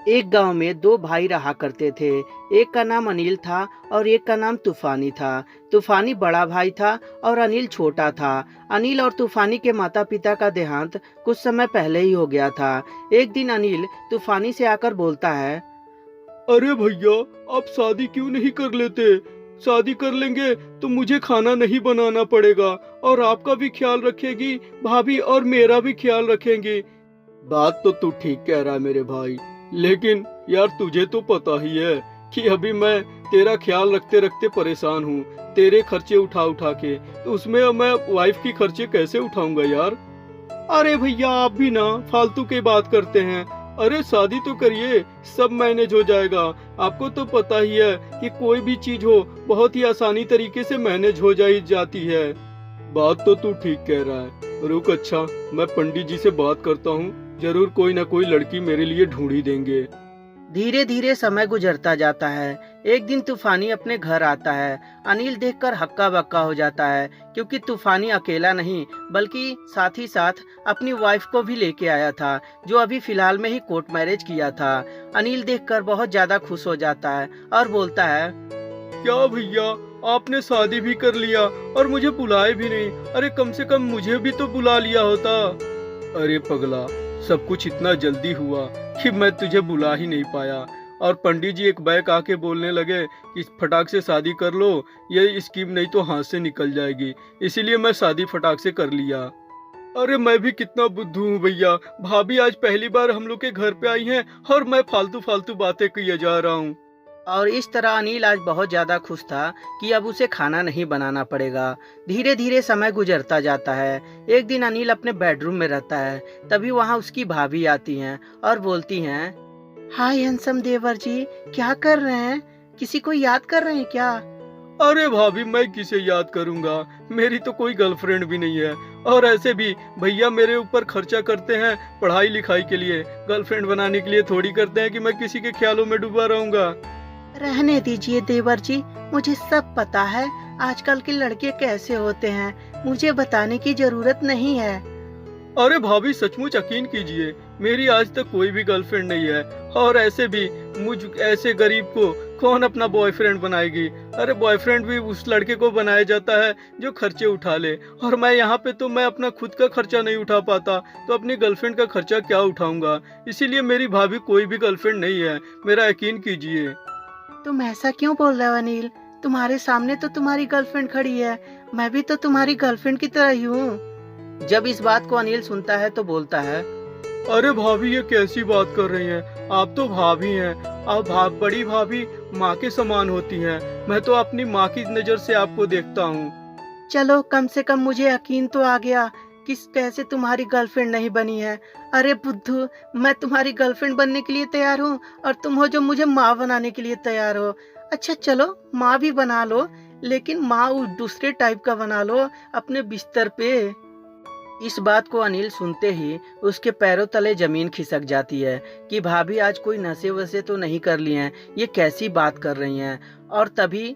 एक गांव में दो भाई रहा करते थे। एक का नाम अनिल था और एक का नाम तूफानी था। तूफानी बड़ा भाई था और अनिल छोटा था। अनिल और तूफानी के माता पिता का देहांत कुछ समय पहले ही हो गया था। एक दिन अनिल तूफानी से आकर बोलता है, अरे भैया, आप शादी क्यों नहीं कर लेते? शादी कर लेंगे तो मुझे खाना नहीं बनाना पड़ेगा और आपका भी ख्याल रखेगी भाभी और मेरा भी ख्याल रखेंगी। बात तो तू ठीक कह रहा है मेरे भाई, लेकिन यार तुझे तो पता ही है कि अभी मैं तेरा ख्याल रखते रखते परेशान हूँ। तेरे खर्चे उठा उठा के, तो उसमें मैं वाइफ की खर्चे कैसे उठाऊंगा यार? अरे भैया, आप भी ना फालतू की बात करते हैं। अरे शादी तो करिए, सब मैनेज हो जाएगा। आपको तो पता ही है कि कोई भी चीज हो बहुत ही आसानी तरीके से मैनेज हो जाती है। बात तो तू ठीक कह रहा है। रुक, अच्छा मैं पंडित जी से बात करता हूँ, जरूर कोई ना कोई लड़की मेरे लिए ढूंढ ही देंगे। धीरे धीरे समय गुजरता जाता है। एक दिन तूफानी अपने घर आता है। अनिल देखकर हक्का बक्का हो जाता है, क्योंकि तूफानी अकेला नहीं बल्कि साथ ही साथ अपनी वाइफ को भी लेके आया था, जो अभी फिलहाल में ही कोर्ट मैरिज किया था। अनिल देखकर बहुत ज्यादा खुश हो जाता है और बोलता है, क्या भैया, आपने शादी भी कर लिया और मुझे बुलाए भी नहीं? अरे कम से कम मुझे भी तो बुला लिया होता। अरे पगला, सब कुछ इतना जल्दी हुआ कि मैं तुझे बुला ही नहीं पाया। और पंडित जी एक बैग आके बोलने लगे कि फटाक से शादी कर लो, ये स्कीम नहीं तो हाथ से निकल जाएगी। इसीलिए मैं शादी फटाक से कर लिया। अरे मैं भी कितना बुद्धू हूँ भैया। भाभी आज पहली बार हम लोग के घर पे आई हैं और मैं फालतू फालतू बातें किए जा रहा हूँ। और इस तरह अनिल आज बहुत ज्यादा खुश था कि अब उसे खाना नहीं बनाना पड़ेगा। धीरे धीरे समय गुजरता जाता है। एक दिन अनिल अपने बेडरूम में रहता है, तभी वहाँ उसकी भाभी आती हैं और बोलती हैं, हाय हैंडसम देवर जी, क्या कर रहे हैं? किसी को याद कर रहे हैं क्या? अरे भाभी, मैं किसे याद करूंगा? मेरी तो कोई गर्लफ्रेंड भी नहीं है। और ऐसे भी भैया मेरे ऊपर खर्चा करते हैं पढ़ाई लिखाई के लिए, गर्लफ्रेंड बनाने के लिए थोड़ी करते हैं कि मैं किसी के ख्यालों में डूबा रहूंगा। रहने दीजिए देवर जी, मुझे सब पता है आजकल के लड़के कैसे होते हैं, मुझे बताने की जरूरत नहीं है। अरे भाभी, सचमुच यकीन कीजिए, मेरी आज तक कोई भी गर्लफ्रेंड नहीं है। और ऐसे भी मुझ ऐसे गरीब को कौन अपना बॉयफ्रेंड बनाएगी? अरे बॉयफ्रेंड भी उस लड़के को बनाया जाता है जो खर्चे उठा ले, और मैं यहाँ पे तो मैं अपना खुद का खर्चा नहीं उठा पाता, तो अपनी गर्लफ्रेंड का खर्चा क्या उठाऊंगा? इसीलिए मेरी भाभी कोई भी गर्लफ्रेंड नहीं है, मेरा यकीन कीजिए। तुम ऐसा क्यों बोल रहे हो अनिल? तुम्हारे सामने तो तुम्हारी गर्लफ्रेंड खड़ी है, मैं भी तो तुम्हारी गर्लफ्रेंड की तरह ही हूँ। जब इस बात को अनिल सुनता है तो बोलता है, अरे भाभी, ये कैसी बात कर रही हैं? आप तो भाभी हैं। आप बड़ी भाभी माँ के समान होती हैं। मैं तो अपनी माँ की नजर से आपको देखता हूँ। चलो कम से कम मुझे यकीन तो आ गया कि कैसे तुम्हारी गर्लफ्रेंड नहीं बनी है। अरे बुद्धू, मैं तुम्हारी गर्लफ्रेंड बनने के लिए तैयार हूँ और तुम हो जो मुझे माँ बनाने के लिए तैयार हो। अच्छा चलो माँ भी बना लो, लेकिन माँ उस दूसरे टाइप का बना लो अपने बिस्तर पे। इस बात को अनिल सुनते ही उसके पैरों तले जमीन खिसक जाती है कि भाभी आज कोई नशे वसे तो नहीं कर लिए हैं, ये कैसी बात कर रही हैं। और तभी,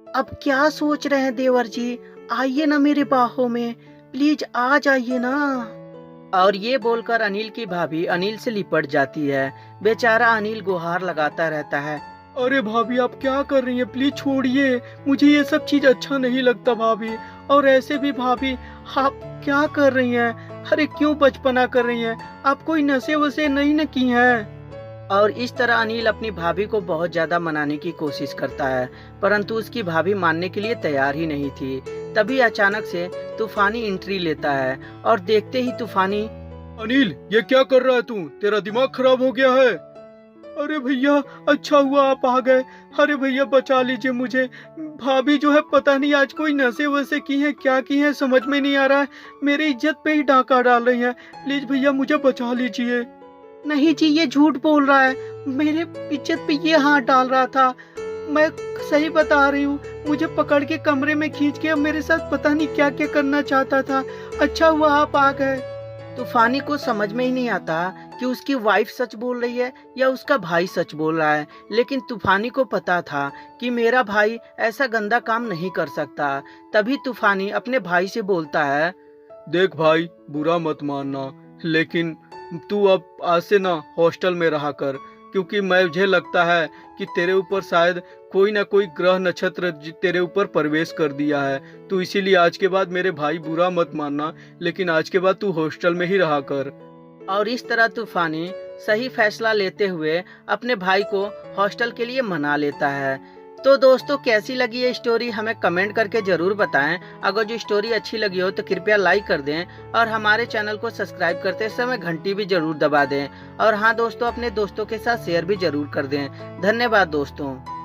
अब क्या सोच रहे हैं देवर जी, आइए ना मेरे बाहों में, प्लीज आ जाइए ना। और ये बोलकर अनिल की भाभी अनिल से लिपट जाती है। बेचारा अनिल गुहार लगाता रहता है, अरे भाभी, आप क्या कर रही हैं? प्लीज छोड़िए, मुझे ये सब चीज अच्छा नहीं लगता भाभी। और ऐसे भी भाभी, आप क्या कर रही हैं? अरे क्यों बचपना कर रही हैं? आप कोई नशे वसे नहीं न की हैं? और इस तरह अनिल अपनी भाभी को बहुत ज्यादा मनाने की कोशिश करता है, परंतु उसकी भाभी मानने के लिए तैयार ही नहीं थी। तभी अचानक से तूफानी एंट्री लेता है और देखते ही तूफानी, अनिल, ये क्या कर रहा है तू? तेरा दिमाग खराब हो गया है? अरे भैया, अच्छा हुआ आप आ गए। अरे भैया, बचा लीजिए मुझे। भाभी जो है पता नहीं आज कोई नशे वसे की है, क्या की है, समझ में नहीं आ रहा है। मेरी इज्जत पे ही डाका डाल रही हैं। प्लीज भैया, मुझे बचा लीजिए। नहीं जी, ये झूठ बोल रहा है, मेरे इज्जत पे ये हाथ डाल रहा था। मैं सही बता रही हूँ, मुझे पकड़ के कमरे में खींच के मेरे साथ पता नहीं क्या क्या करना चाहता था। अच्छा हुआ आप आ गए। तूफानी को समझ में ही नहीं आता कि उसकी वाइफ सच बोल रही है या उसका भाई सच बोल रहा है, लेकिन तूफानी को पता था कि मेरा भाई ऐसा गंदा काम नहीं कर सकता। तभी तूफानी अपने भाई से बोलता है, देख भाई, बुरा मत मानना, लेकिन तू अब आज से ना हॉस्टल में रहा कर। क्योंकि मुझे लगता है कि तेरे ऊपर शायद कोई ना कोई ग्रह नक्षत्र तेरे ऊपर प्रवेश कर दिया है। तो इसीलिए आज के बाद मेरे भाई बुरा मत मानना, लेकिन आज के बाद तू हॉस्टल में ही रहा कर। और इस तरह तूफानी सही फैसला लेते हुए अपने भाई को हॉस्टल के लिए मना लेता है। तो दोस्तों, कैसी लगी ये स्टोरी हमें कमेंट करके जरूर बताएं। अगर जो स्टोरी अच्छी लगी हो तो कृपया लाइक कर दें और हमारे चैनल को सब्सक्राइब करते समय घंटी भी जरूर दबा दें। और हाँ दोस्तों, अपने दोस्तों के साथ शेयर भी जरूर कर दें। धन्यवाद दोस्तों।